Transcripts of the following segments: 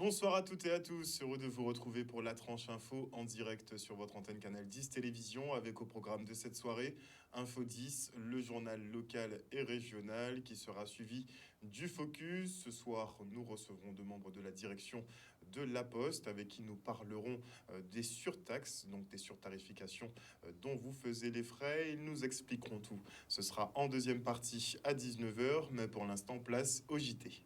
Bonsoir à toutes et à tous, heureux de vous retrouver pour la tranche info en direct sur votre antenne Canal 10 Télévision avec au programme de cette soirée Info 10, le journal local et régional qui sera suivi du Focus. Ce soir, nous recevrons deux membres de la direction de La Poste avec qui nous parlerons des surtaxes, donc des surtarifications dont vous faisiez les frais. Ils nous expliqueront tout. Ce sera en deuxième partie à 19h, mais pour l'instant, place au JT.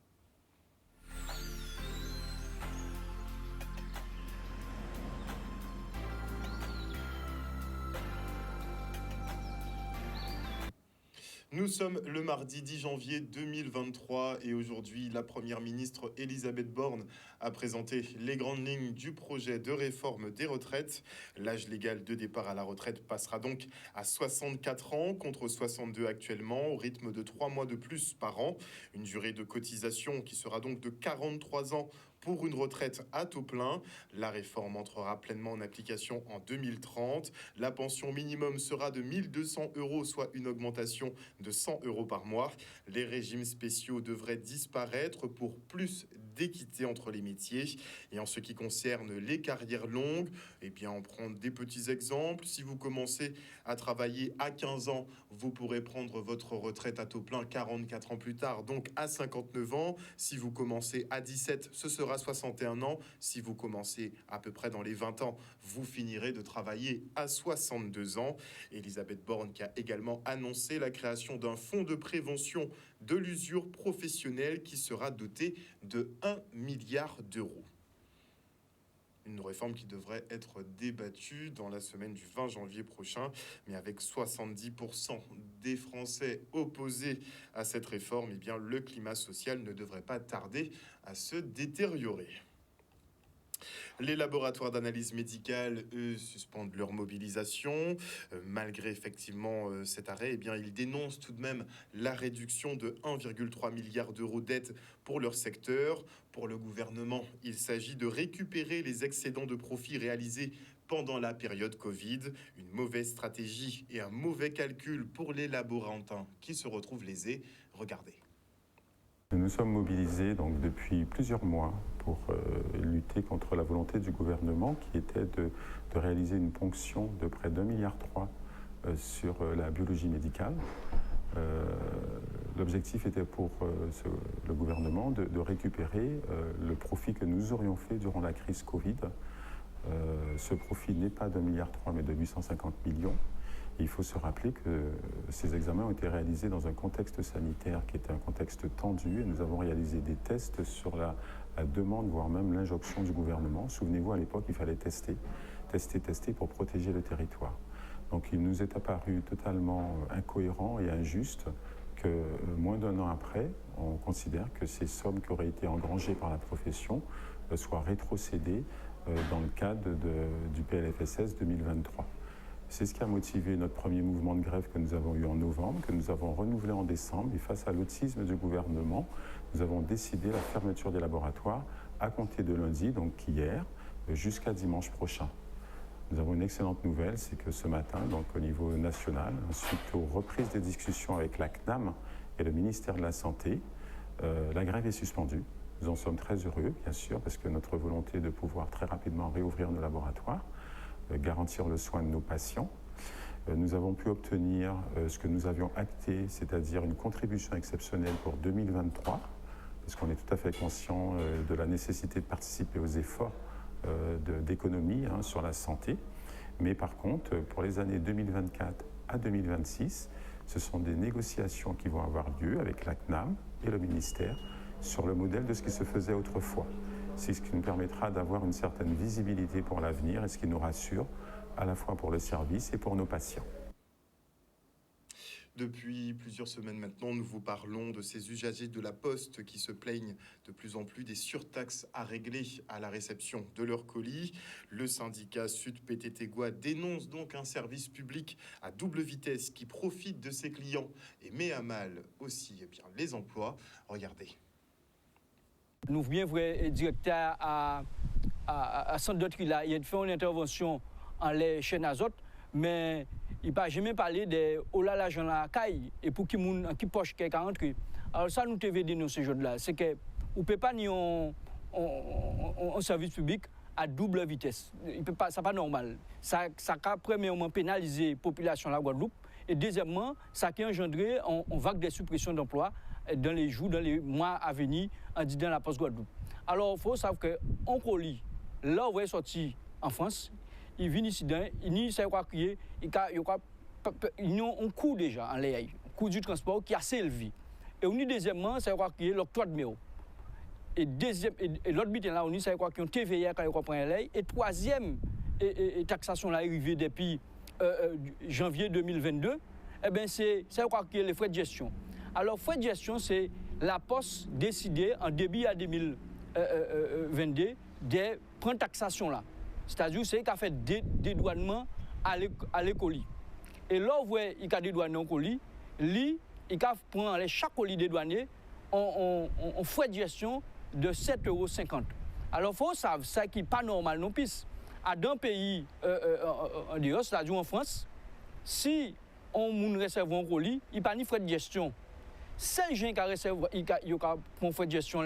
Nous sommes le mardi 10 janvier 2023 et aujourd'hui, la première ministre Elisabeth Borne a présenté les grandes lignes du projet de réforme des retraites. L'âge légal de départ à la retraite passera donc à 64 ans contre 62 actuellement, au rythme de 3 mois de plus par an. Une durée de cotisation qui sera donc de 43 ans pour une retraite à taux plein. La réforme entrera pleinement en application en 2030. La pension minimum sera de 1 200 €, soit une augmentation de 100 € par mois. Les régimes spéciaux devraient disparaître pour plus d'équité entre les métiers. Et en ce qui concerne les carrières longues, eh bien, on prend des petits exemples. Si vous commencez à travailler à 15 ans, vous pourrez prendre votre retraite à taux plein 44 ans plus tard, donc à 59 ans. Si vous commencez à 17, ce sera 61 ans. Si vous commencez à peu près dans les 20 ans, vous finirez de travailler à 62 ans. Elisabeth Borne qui a également annoncé la création d'un fonds de prévention de l'usure professionnelle qui sera doté de 1 milliard d'euros. Une réforme qui devrait être débattue dans la semaine du 20 janvier prochain, mais avec 70% des Français opposés à cette réforme, eh bien, le climat social ne devrait pas tarder à se détériorer. Les laboratoires d'analyse médicale, eux, suspendent leur mobilisation. Malgré effectivement cet arrêt, eh bien, ils dénoncent tout de même la réduction de 1,3 milliard d'euros d'aide pour leur secteur. Pour le gouvernement, il s'agit de récupérer les excédents de profit réalisés pendant la période Covid. Une mauvaise stratégie et un mauvais calcul pour les laborantins qui se retrouvent lésés. Regardez. Nous sommes mobilisés donc, depuis plusieurs mois pour lutter contre la volonté du gouvernement qui était de réaliser une ponction de près d'1,3 milliard sur la biologie médicale. L'objectif était pour le gouvernement de récupérer le profit que nous aurions fait durant la crise Covid. Ce profit n'est pas d'1,3 milliard mais de 850 millions. Et il faut se rappeler que ces examens ont été réalisés dans un contexte sanitaire qui était un contexte tendu et nous avons réalisé des tests sur la demande, voire même l'injonction du gouvernement. Souvenez-vous, à l'époque, il fallait tester pour protéger le territoire. Donc il nous est apparu totalement incohérent et injuste que moins d'1 an après, on considère que ces sommes qui auraient été engrangées par la profession soient rétrocédées dans le cadre du PLFSS 2023. C'est ce qui a motivé notre premier mouvement de grève que nous avons eu en novembre, que nous avons renouvelé en décembre. Et face à l'autisme du gouvernement, nous avons décidé la fermeture des laboratoires à compter de lundi, donc hier, jusqu'à dimanche prochain. Nous avons une excellente nouvelle, c'est que ce matin, donc au niveau national, suite aux reprises des discussions avec la CNAM et le ministère de la Santé, la grève est suspendue. Nous en sommes très heureux, bien sûr, parce que notre volonté est de pouvoir très rapidement réouvrir nos laboratoires, garantir le soin de nos patients. Nous avons pu obtenir ce que nous avions acté, c'est-à-dire une contribution exceptionnelle pour 2023, parce qu'on est tout à fait conscient de la nécessité de participer aux efforts d'économie sur la santé. Mais par contre, pour les années 2024 à 2026, ce sont des négociations qui vont avoir lieu avec la CNAM et le ministère sur le modèle de ce qui se faisait autrefois. C'est ce qui nous permettra d'avoir une certaine visibilité pour l'avenir et ce qui nous rassure à la fois pour le service et pour nos patients. Depuis plusieurs semaines maintenant, nous vous parlons de ces usagers de la Poste qui se plaignent de plus en plus des surtaxes à régler à la réception de leurs colis. Le syndicat Sud PTT Goa dénonce donc un service public à double vitesse qui profite de ses clients et met à mal aussi les emplois. Regardez. Nous venons voir directeur à centre d'autres il a fait une intervention en les chaînes azote, mais il n'a jamais parlé de oh là l'argent la caille et pour qui poche quelqu'un rentre. Alors ça nous devait dénoncer ce jour-là, c'est que on peut pas ni un service public à double vitesse. Ça n'est pas normal. Ça a premièrement pénalisé la population de la Guadeloupe et deuxièmement, ça a engendré une vague de suppression d'emplois dans les jours, dans les mois à venir dans la poste Guadeloupe. Alors, il faut savoir qu'un colis, là où il est sorti en France, il vient ici, il sait quoi crier, il y a un coût déjà en l'air, un coût du transport qui est assez élevé. Et on dit deuxièmement, c'est quoi crier l'octroi de méo. Et l'autre but là, on dit c'est quoi qu'il y a un TVA quand il prend l'air. Et troisième taxation là arrivée depuis janvier 2022, eh bien c'est quoi qu'il y a les frais de gestion. Alors frais de gestion, c'est la Poste décidée en début à 2022 de prendre taxation là. C'est-à-dire c'est qu'il a fait dédouanement à l'écolis. Et là où il a dédouané un colis, il a pris chaque colis dédouané en frais de gestion de 7,50 €. Alors il faut savoir ça qui n'est pas normal non plus. Dans un pays en dehors, c'est-à-dire en France, si on réserve un colis, il n'y a pas de frais de gestion. Seul gens qui réserve un frais de gestion,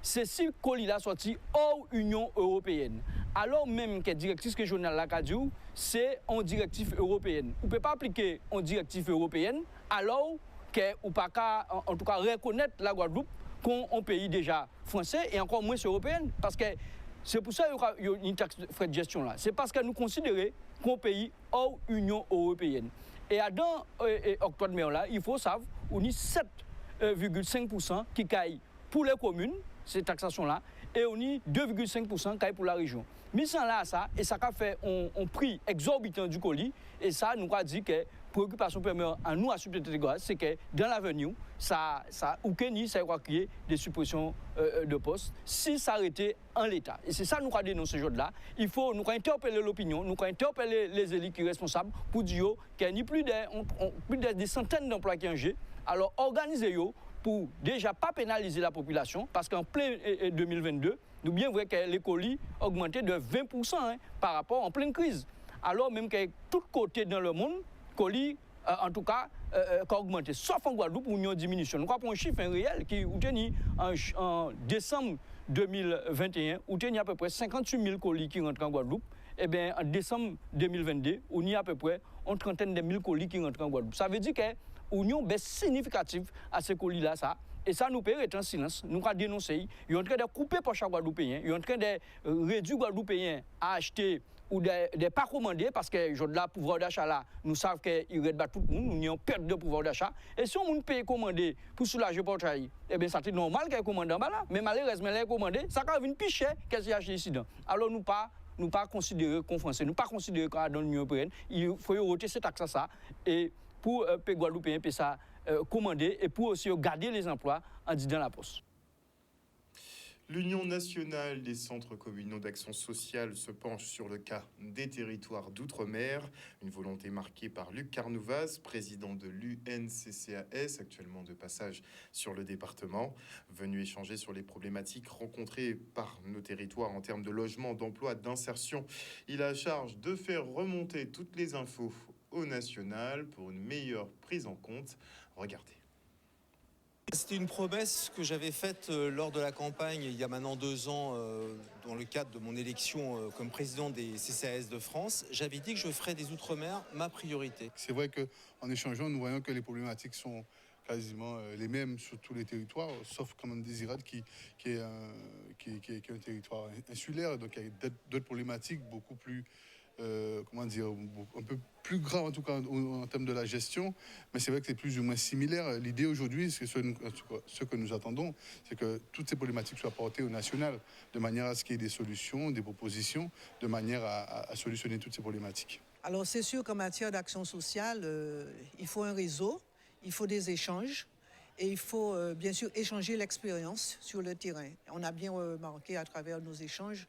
c'est si le colis est sorti hors Union européenne. Alors même que la directive que le journal a dit, c'est une directive européenne. On ne peut pas appliquer une directive européenne alors qu'on ne peut pas en tout cas reconnaître la Guadeloupe comme un pays déjà français et encore moins européen. Parce que c'est pour ça qu'il y a une taxe de frais de gestion là. C'est parce que nous considérons qu'un pays hors Union européenne. Et dans octroi de mer là, il faut savoir qu'on a 7,5% qui caille pour les communes, ces taxations-là, et on a 2,5% qui caille pour la région. Mais sans là, ça, et ça a fait un prix exorbitant du colis, et ça nous a dit que la préoccupation première à nous, à Subtétégoise, c'est que dans l'avenir, ça va créer des suppressions de postes si ça arrêtait en l'état. Et c'est ça que nous avons dénoncé aujourd'hui-là. Il faut nous interpeller l'opinion, nous interpeller les élus qui sont responsables pour dire qu'il y a plus de des centaines d'emplois qui sont en jeu. Alors organisez-vous pour déjà pas pénaliser la population, parce qu'en plein 2022, nous bien voyons que les colis ont augmenté de 20% par rapport en pleine crise. Alors même que tous côtés dans le monde, colis, en tout cas, ont augmenté. Sauf en Guadeloupe, où il y a une diminution. Nous avons un chiffre réel qui en décembre 2021, où il y a à peu près 58 000 colis qui rentrent en Guadeloupe. Eh bien, en décembre 2022, où il y a à peu près une trentaine de mille colis qui rentrent en Guadeloupe. Ça veut dire que nous avons une baisse significative à ces colis-là, et ça nous peut être en silence. Nous avons dénoncé. Ils sont en train de couper pour chaque Guadeloupéen. Ils sont en train de réduire Guadeloupéens à acheter ou de pas commander, parce que le pouvoir d'achat là, nous savons qu'il réduit tout le monde, nous avons perte de pouvoir d'achat. Et si on peut commander pour soulager le portail, eh bien, c'est normal qu'elle commande en bas là. Mais malheureusement, elle commandé, ça va venir plus cher qu'elle s'est acheté ici. Alors nous pas considérer qu'on français, nous pas considérer qu'on dans l'Union européenne. Il faut ôter cette taxe ça et pour les Guadeloupéens peut ça commander et pour aussi garder les emplois en disant la poste. L'Union nationale des centres communaux d'action sociale se penche sur le cas des territoires d'outre-mer. Une volonté marquée par Luc Carnouvaz, président de l'UNCCAS, actuellement de passage sur le département, venu échanger sur les problématiques rencontrées par nos territoires en termes de logement, d'emploi, d'insertion. Il a à charge de faire remonter toutes les infos au national pour une meilleure prise en compte. Regardez. C'était une promesse que j'avais faite lors de la campagne il y a maintenant 2 ans dans le cadre de mon élection comme président des CCAS de France. J'avais dit que je ferais des Outre-mer ma priorité. C'est vrai qu'en échangeant, nous voyons que les problématiques sont quasiment les mêmes sur tous les territoires, sauf Commande Désirade qui est un territoire insulaire, donc il y a d'autres problématiques beaucoup plus un peu plus grave en tout cas en termes de la gestion, mais c'est vrai que c'est plus ou moins similaire. L'idée aujourd'hui, c'est ce que nous attendons, c'est que toutes ces problématiques soient portées au national, de manière à ce qu'il y ait des solutions, des propositions, de manière à solutionner toutes ces problématiques. Alors c'est sûr qu'en matière d'action sociale, il faut un réseau, il faut des échanges, et il faut bien sûr échanger l'expérience sur le terrain. On a bien remarqué à travers nos échanges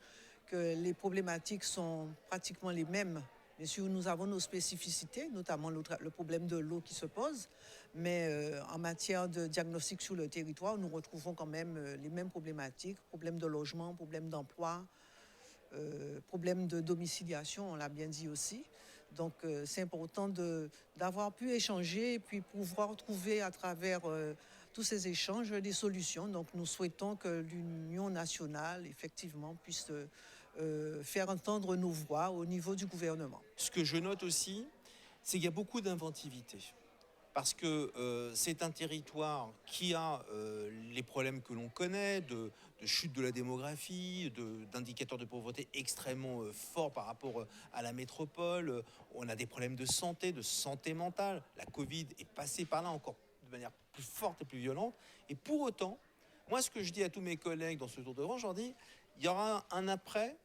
que les problématiques sont pratiquement les mêmes. Bien sûr, nous avons nos spécificités, notamment le problème de l'eau qui se pose, mais en matière de diagnostic sur le territoire, nous retrouvons quand même les mêmes problématiques, problèmes de logement, problèmes d'emploi, problèmes de domiciliation, on l'a bien dit aussi. Donc c'est important d'avoir pu échanger et puis pouvoir trouver à travers tous ces échanges des solutions. Donc nous souhaitons que l'Union nationale, effectivement, puisse faire entendre nos voix au niveau du gouvernement. Ce que je note aussi, c'est qu'il y a beaucoup d'inventivité. Parce que c'est un territoire qui a les problèmes que l'on connaît, de chute de la démographie, d'indicateurs de pauvreté extrêmement forts par rapport à la métropole. On a des problèmes de santé mentale. La Covid est passée par là encore de manière plus forte et plus violente. Et pour autant, moi, ce que je dis à tous mes collègues dans ce tour de France, je leur dis, il y aura un après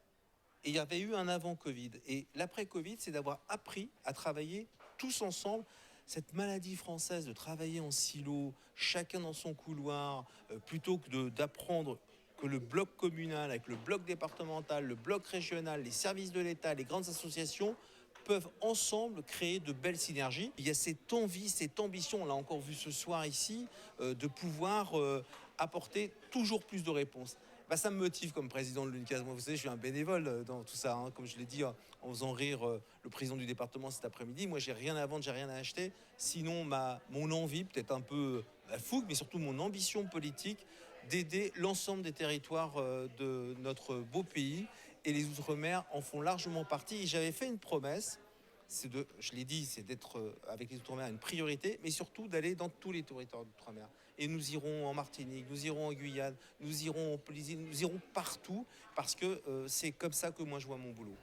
et il y avait eu un avant Covid. Et l'après-Covid, c'est d'avoir appris à travailler tous ensemble. Cette maladie française de travailler en silo, chacun dans son couloir, plutôt que d'apprendre que le bloc communal avec le bloc départemental, le bloc régional, les services de l'État, les grandes associations peuvent ensemble créer de belles synergies. Il y a cette envie, cette ambition, on l'a encore vu ce soir ici, de pouvoir apporter toujours plus de réponses. Ça me motive comme président de l'UNCAS. Moi, vous savez, je suis un bénévole dans tout ça. Comme je l'ai dit en faisant rire le président du département cet après-midi. Moi, j'ai rien à vendre, j'ai rien à acheter. Sinon, mon envie, peut-être un peu la fougue, mais surtout mon ambition politique, d'aider l'ensemble des territoires de notre beau pays. Et les Outre-mer en font largement partie. Et j'avais fait une promesse, je l'ai dit, c'est d'être avec les Outre-mer une priorité, mais surtout d'aller dans tous les territoires d'Outre-mer. Et nous irons en Martinique, nous irons en Guyane, nous irons en Polynésie, nous irons partout, parce que c'est comme ça que moi je vois mon boulot.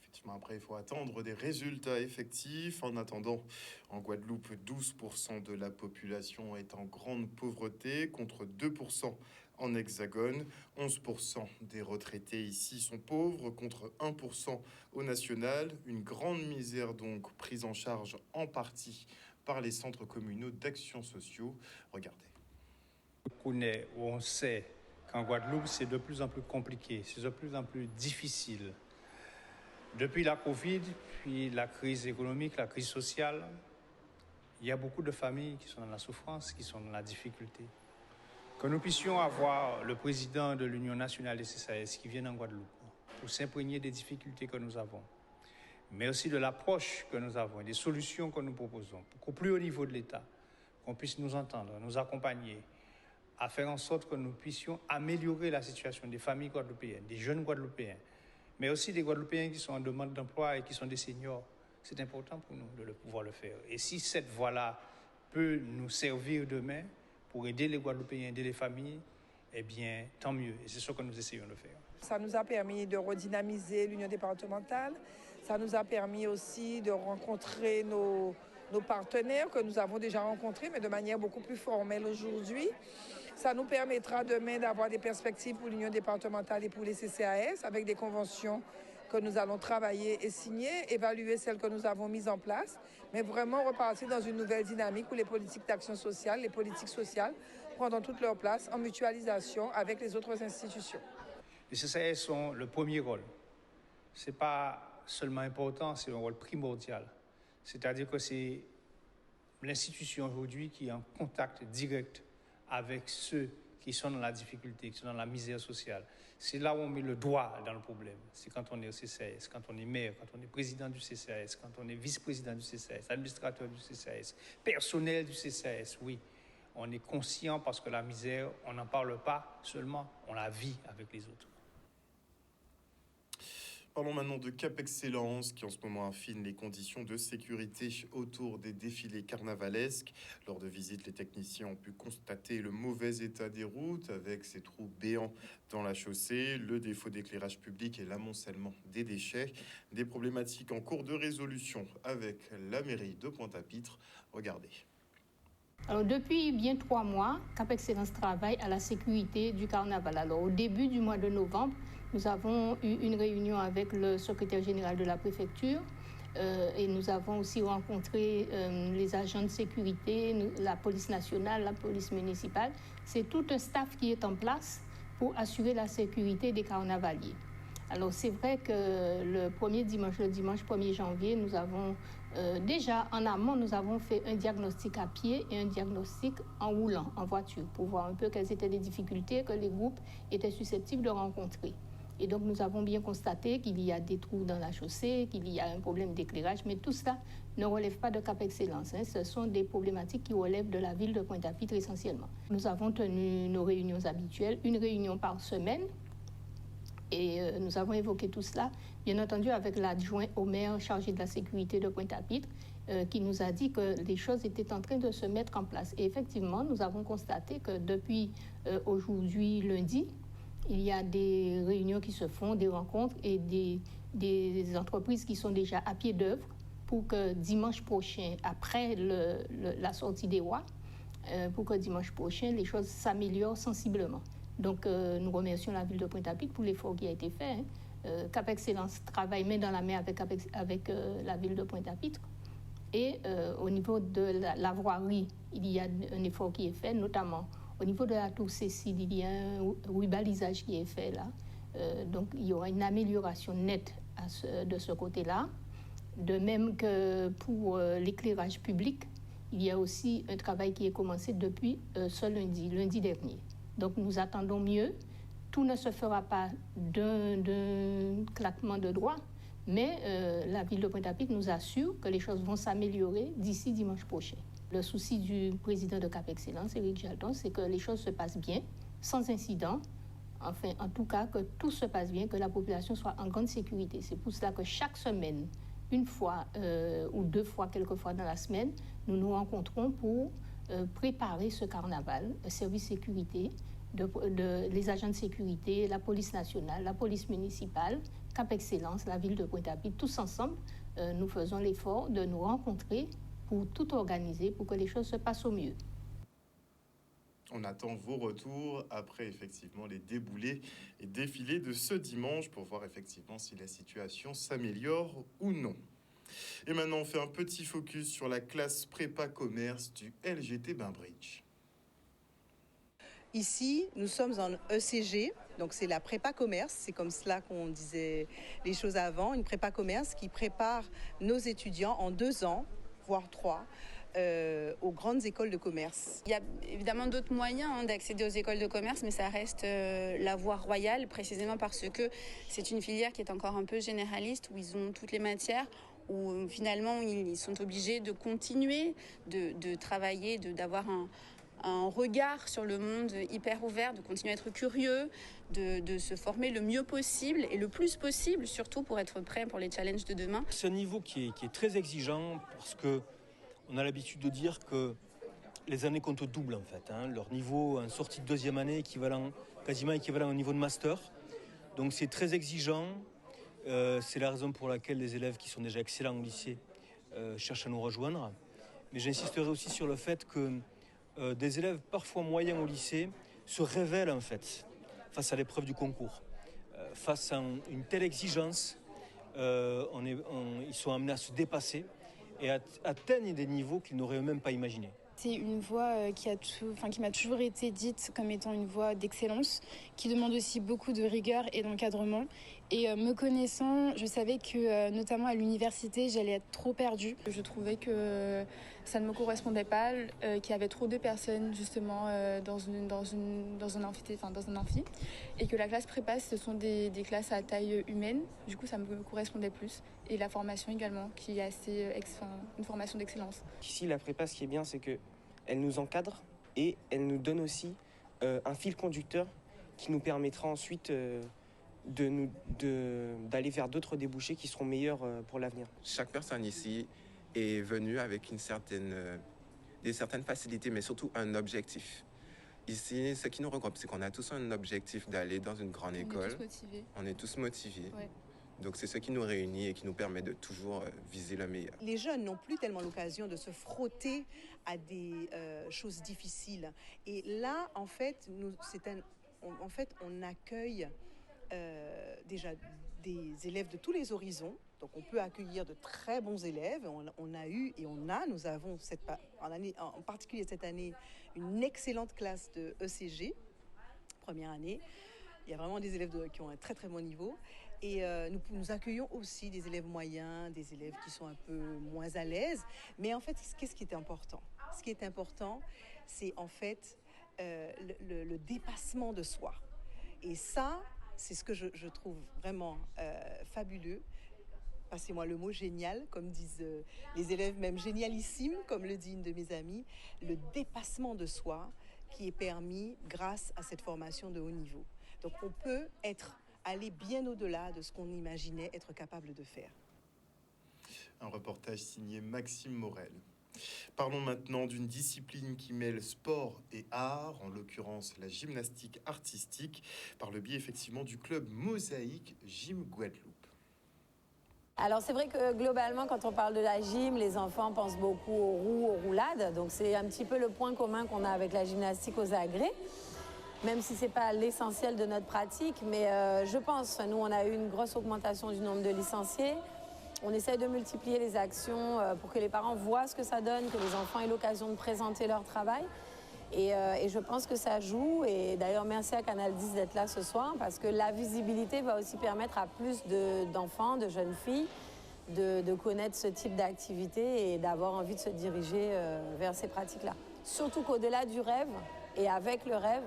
Effectivement, après, il faut attendre des résultats effectifs. En attendant, en Guadeloupe, 12% de la population est en grande pauvreté, contre 2% en Hexagone. 11% des retraités ici sont pauvres, contre 1% au national. Une grande misère donc prise en charge en partie par les centres communaux d'action sociaux. Regardez. On sait qu'en Guadeloupe, c'est de plus en plus compliqué, c'est de plus en plus difficile. Depuis la Covid, puis la crise économique, la crise sociale, il y a beaucoup de familles qui sont dans la souffrance, qui sont dans la difficulté. Que nous puissions avoir le président de l'Union nationale des CCAS qui vienne en Guadeloupe pour s'imprégner des difficultés que nous avons, mais aussi de l'approche que nous avons et des solutions que nous proposons, pour qu'au plus haut niveau de l'État, qu'on puisse nous entendre, nous accompagner, à faire en sorte que nous puissions améliorer la situation des familles guadeloupéennes, des jeunes Guadeloupéens, mais aussi des Guadeloupéens qui sont en demande d'emploi et qui sont des seniors. C'est important pour nous de pouvoir le faire. Et si cette voie-là peut nous servir demain pour aider les Guadeloupéens, aider les familles, eh bien, tant mieux. Et c'est ce que nous essayons de faire. Ça nous a permis de redynamiser l'union départementale. Ça nous a permis aussi de rencontrer nos partenaires que nous avons déjà rencontrés, mais de manière beaucoup plus formelle aujourd'hui. Ça nous permettra demain d'avoir des perspectives pour l'union départementale et pour les CCAS, avec des conventions que nous allons travailler et signer, évaluer celles que nous avons mises en place, mais vraiment repartir dans une nouvelle dynamique où les politiques d'action sociale, les politiques sociales prendront toute leur place en mutualisation avec les autres institutions. Les CCAS ont le premier rôle. Ce n'est pas seulement important, c'est un rôle primordial. C'est-à-dire que c'est l'institution aujourd'hui qui est en contact direct avec ceux qui sont dans la difficulté, qui sont dans la misère sociale. C'est là où on met le doigt dans le problème. C'est quand on est au CCAS, quand on est maire, quand on est président du CCAS, quand on est vice-président du CCAS, administrateur du CCAS, personnel du CCAS, oui. On est conscient parce que la misère, on n'en parle pas seulement, on la vit avec les autres. Parlons maintenant de Cap Excellence, qui en ce moment affine les conditions de sécurité autour des défilés carnavalesques. Lors de visites, les techniciens ont pu constater le mauvais état des routes, avec ces trous béants dans la chaussée, le défaut d'éclairage public et l'amoncellement des déchets. Des problématiques en cours de résolution avec la mairie de Pointe-à-Pitre. Regardez. Alors, depuis bien 3 mois, Cap Excellence travaille à la sécurité du carnaval. Alors, au début du mois de novembre, nous avons eu une réunion avec le secrétaire général de la préfecture et nous avons aussi rencontré les agents de sécurité, la police nationale, la police municipale. C'est tout un staff qui est en place pour assurer la sécurité des carnavaliers. Alors, c'est vrai que le dimanche 1er janvier, nous avons déjà en amont, nous avons fait un diagnostic à pied et un diagnostic en roulant, en voiture, pour voir un peu quelles étaient les difficultés que les groupes étaient susceptibles de rencontrer. Et donc nous avons bien constaté qu'il y a des trous dans la chaussée, qu'il y a un problème d'éclairage, mais tout cela ne relève pas de Cap Excellence. Ce sont des problématiques qui relèvent de la ville de Pointe-à-Pitre essentiellement. Nous avons tenu nos réunions habituelles, une réunion par semaine, et nous avons évoqué tout cela, bien entendu avec l'adjoint au maire chargé de la sécurité de Pointe-à-Pitre, qui nous a dit que les choses étaient en train de se mettre en place. Et effectivement, nous avons constaté que depuis aujourd'hui, lundi, il y a des réunions qui se font, des rencontres et des entreprises qui sont déjà à pied d'œuvre pour que dimanche prochain, après la sortie des rois, pour que dimanche prochain, les choses s'améliorent sensiblement. Donc, nous remercions la ville de Pointe-à-Pitre pour l'effort qui a été fait. Cap Excellence travaille main dans la main avec la ville de Pointe-à-Pitre. Et au niveau de la voirie, il y a un effort qui est fait, notamment au niveau de la tour Cécile, il y a un rubalisage qui est fait là. Donc, il y aura une amélioration nette de ce côté-là. De même que pour l'éclairage public, il y a aussi un travail qui est commencé depuis ce lundi dernier. Donc, nous attendons mieux. Tout ne se fera pas d'un claquement de doigts, mais la ville de Pointe-à-Pitre nous assure que les choses vont s'améliorer d'ici dimanche prochain. Le souci du président de Cap Excellence, Éric Jalton, c'est que les choses se passent bien, sans incident. Enfin, en tout cas, que tout se passe bien, que la population soit en grande sécurité. C'est pour cela que chaque semaine, une fois ou deux fois, quelquefois dans la semaine, nous nous rencontrons pour préparer ce carnaval, le service sécurité, les agents de sécurité, la police nationale, la police municipale, Cap Excellence, la ville de Pointe-à-Pitre, tous ensemble, nous faisons l'effort de nous rencontrer pour tout organiser, pour que les choses se passent au mieux. On attend vos retours après effectivement les déboulés et défilés de ce dimanche pour voir effectivement si la situation s'améliore ou non. Et maintenant, on fait un petit focus sur la classe prépa commerce du LGT Bainbridge. Ici, nous sommes en ECG, donc c'est la prépa commerce, c'est comme cela qu'on disait les choses avant, une prépa commerce qui prépare nos étudiants en 2 ans, voire 3, aux grandes écoles de commerce. Il y a évidemment d'autres moyens d'accéder aux écoles de commerce, mais ça reste la voie royale, précisément parce que c'est une filière qui est encore un peu généraliste, où ils ont toutes les matières, où finalement ils sont obligés de continuer, de travailler, d'avoir un regard sur le monde hyper ouvert, de continuer à être curieux, de se former le mieux possible et le plus possible, surtout pour être prêt pour les challenges de demain. C'est un niveau qui est très exigeant parce qu'on a l'habitude de dire que les années comptent double en fait. Leur niveau en sortie de 2e année quasiment équivalent au niveau de master. Donc c'est très exigeant. C'est la raison pour laquelle les élèves qui sont déjà excellents au lycée cherchent à nous rejoindre. Mais j'insisterai aussi sur le fait que des élèves parfois moyens au lycée se révèlent en fait face à l'épreuve du concours. Face à une telle exigence, ils sont amenés à se dépasser et atteignent des niveaux qu'ils n'auraient même pas imaginés. C'est une voie qui m'a toujours été dite comme étant une voie d'excellence, qui demande aussi beaucoup de rigueur et d'encadrement. Et me connaissant, je savais que notamment à l'université, j'allais être trop perdue. Je trouvais que ça ne me correspondait pas, qu'il y avait trop de personnes justement dans un amphi, et que la classe prépa, ce sont des classes à taille humaine. Du coup, ça me correspondait plus. Et la formation également, qui est une formation d'excellence. Ici, la prépa, ce qui est bien, c'est qu'elle nous encadre et elle nous donne aussi un fil conducteur qui nous permettra ensuite d'aller vers d'autres débouchés qui seront meilleurs pour l'avenir. Chaque personne ici est venue avec des certaines facilités, mais surtout un objectif. Ici, ce qui nous regroupe, c'est qu'on a tous un objectif d'aller dans une grande école. On est tous motivés. Ouais. Donc c'est ce qui nous réunit et qui nous permet de toujours viser le meilleur. Les jeunes n'ont plus tellement l'occasion de se frotter à des choses difficiles. Et là, en fait, on accueille déjà des élèves de tous les horizons. Donc on peut accueillir de très bons élèves. Nous avons en particulier cette année une excellente classe de ECG, première année. Il y a vraiment des élèves qui ont un très très bon niveau. Et nous accueillons aussi des élèves moyens, des élèves qui sont un peu moins à l'aise. Mais en fait, qu'est-ce qui est important ? Ce qui est important, c'est en fait le dépassement de soi. Et ça, c'est ce que je trouve vraiment fabuleux. Passez-moi le mot génial, comme disent les élèves, même génialissime, comme le dit une de mes amies, le dépassement de soi qui est permis grâce à cette formation de haut niveau. Donc on peut aller bien au-delà de ce qu'on imaginait être capable de faire. Un reportage signé Maxime Morel. Parlons maintenant d'une discipline qui mêle sport et art, en l'occurrence la gymnastique artistique, par le biais effectivement du club Mosaïque Gym Guadeloupe. Alors c'est vrai que globalement, quand on parle de la gym, les enfants pensent beaucoup aux roues, aux roulades. Donc c'est un petit peu le point commun qu'on a avec la gymnastique aux agrès, même si ce n'est pas l'essentiel de notre pratique. Mais je pense, nous on a eu une grosse augmentation du nombre de licenciés. On essaye de multiplier les actions pour que les parents voient ce que ça donne, que les enfants aient l'occasion de présenter leur travail. Et je pense que ça joue. Et d'ailleurs, merci à Canal 10 d'être là ce soir, parce que la visibilité va aussi permettre à plus d'enfants, de jeunes filles, de connaître ce type d'activité et d'avoir envie de se diriger vers ces pratiques-là. Surtout qu'au-delà du rêve, et avec le rêve,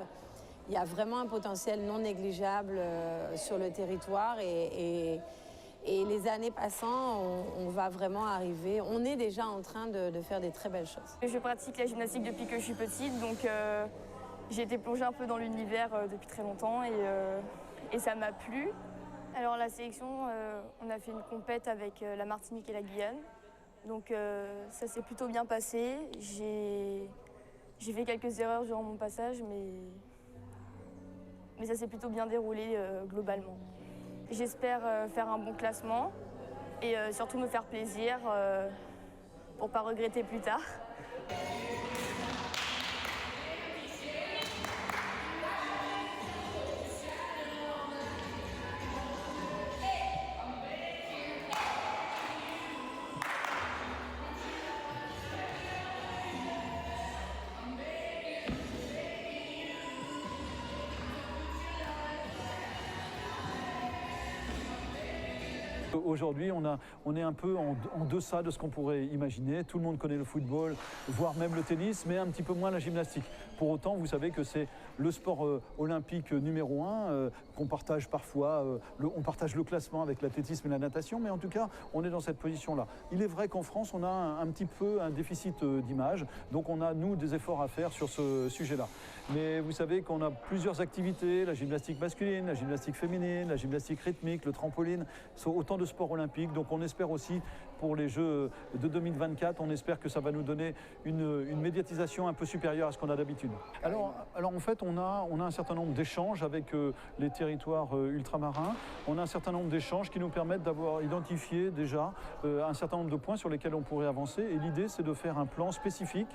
il y a vraiment un potentiel non négligeable sur le territoire. Et les années passant, on va vraiment arriver, on est déjà en train de faire des très belles choses. Je pratique la gymnastique depuis que je suis petite, donc j'ai été plongée un peu dans l'univers depuis très longtemps et ça m'a plu. Alors la sélection, on a fait une compète avec la Martinique et la Guyane, donc ça s'est plutôt bien passé. J'ai fait quelques erreurs durant mon passage, mais ça s'est plutôt bien déroulé globalement. J'espère faire un bon classement et surtout me faire plaisir pour ne pas regretter plus tard. Aujourd'hui, on est un peu en deçà de ce qu'on pourrait imaginer. Tout le monde connaît le football, voire même le tennis, mais un petit peu moins la gymnastique. Pour autant, vous savez que c'est le sport olympique numéro 1, qu'on partage parfois, on partage le classement avec l'athlétisme et la natation, mais en tout cas, on est dans cette position-là. Il est vrai qu'en France, on a un petit peu un déficit d'image, donc on a, nous, des efforts à faire sur ce sujet-là. Mais vous savez qu'on a plusieurs activités, la gymnastique masculine, la gymnastique féminine, la gymnastique rythmique, le trampoline, sont autant de sports olympiques. Donc on espère aussi pour les Jeux de 2024, on espère que ça va nous donner une médiatisation un peu supérieure à ce qu'on a d'habitude. Alors en fait, on a un certain nombre d'échanges avec les territoires ultramarins. On a un certain nombre d'échanges qui nous permettent d'avoir identifié déjà un certain nombre de points sur lesquels on pourrait avancer. Et l'idée, c'est de faire un plan spécifique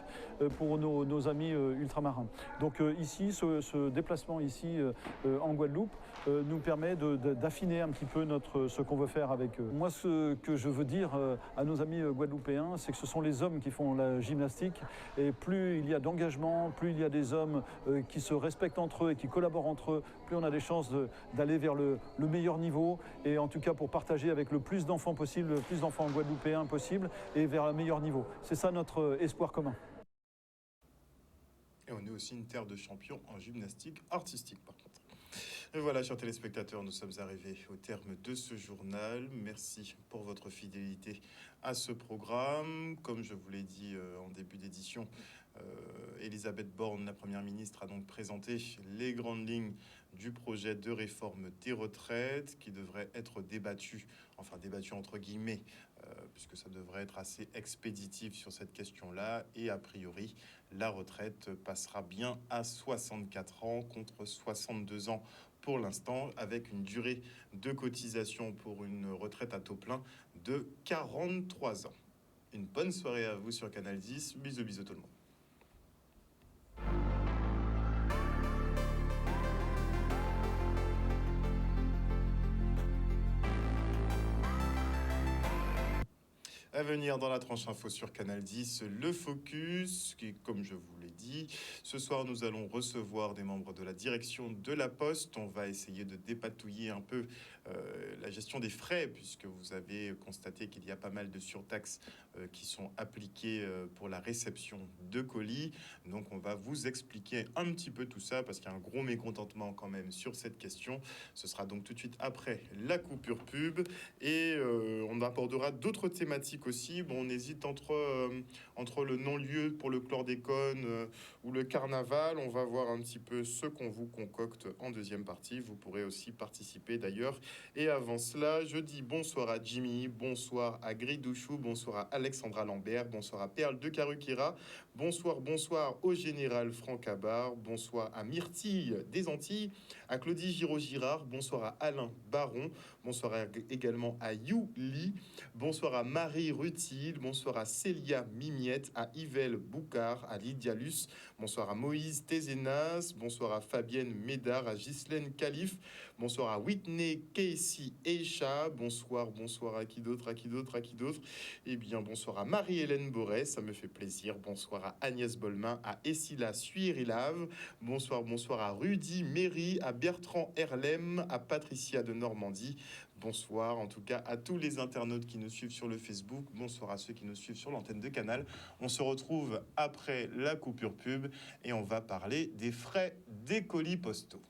pour nos amis ultramarins. Donc ici, ce déplacement ici en Guadeloupe nous permet d'affiner un petit peu ce qu'on veut faire avec eux. Moi, ce que je veux dire à nos amis guadeloupéens, c'est que ce sont les hommes qui font la gymnastique. Et plus il y a d'engagement, plus il y a des hommes qui se respectent entre eux et qui collaborent entre eux, plus on a des chances d'aller vers le meilleur niveau. Et en tout cas, pour partager avec le plus d'enfants possible, le plus d'enfants guadeloupéens possible, et vers un meilleur niveau. C'est ça notre espoir commun. Et on est aussi une terre de champions en gymnastique artistique, par contre. Et voilà, chers téléspectateurs, nous sommes arrivés au terme de ce journal. Merci pour votre fidélité à ce programme. Comme je vous l'ai dit en début d'édition, Elisabeth Borne, la Première ministre, a donc présenté les grandes lignes du projet de réforme des retraites qui devrait être débattu entre guillemets, puisque ça devrait être assez expéditif sur cette question-là. Et a priori, la retraite passera bien à 64 ans contre 62 ans pour l'instant, avec une durée de cotisation pour une retraite à taux plein de 43 ans. Une bonne soirée à vous sur Canal 10. Bisous, bisous tout le monde. À venir dans la tranche info sur Canal 10, le Focus, qui, comme je vous l'ai dit, ce soir nous allons recevoir des membres de la direction de la Poste. On va essayer de dépatouiller un peu la gestion des frais, puisque vous avez constaté qu'il y a pas mal de surtaxes qui sont appliquées pour la réception de colis. Donc on va vous expliquer un petit peu tout ça, parce qu'il y a un gros mécontentement quand même sur cette question. Ce sera donc tout de suite après la coupure pub, et on abordera d'autres thématiques aussi. Bon, on hésite entre le non-lieu pour le chlordécone ou le carnaval. On va voir un petit peu ce qu'on vous concocte en deuxième partie. Vous pourrez aussi participer d'ailleurs. Et avant cela, je dis bonsoir à Jimmy, bonsoir à Gridouchou, bonsoir à Alexandra Lambert, bonsoir à Perle de Karukira, bonsoir au général Franck Abar, bonsoir à Myrtille des Antilles, à Claudie Giraud-Girard, bonsoir à Alain Baron, bonsoir également à You Lee, bonsoir à Marie Rutil, bonsoir à Célia Mimiette, à Yvelle Boucard, à Lydia Luce, bonsoir à Moïse Tézénas, bonsoir à Fabienne Médard, à Ghislaine Calif, bonsoir à Whitney Casey Echa, bonsoir à qui d'autre, eh bien bonsoir à Marie-Hélène Boré, ça me fait plaisir, bonsoir à Agnès Bolmin, à Essila Suirilave, bonsoir à Rudy Méry, à Bertrand Herlem, à Patricia de Normandie. Bonsoir en tout cas à tous les internautes qui nous suivent sur le Facebook. Bonsoir à ceux qui nous suivent sur l'antenne de Canal. On se retrouve après la coupure pub et on va parler des frais des colis postaux.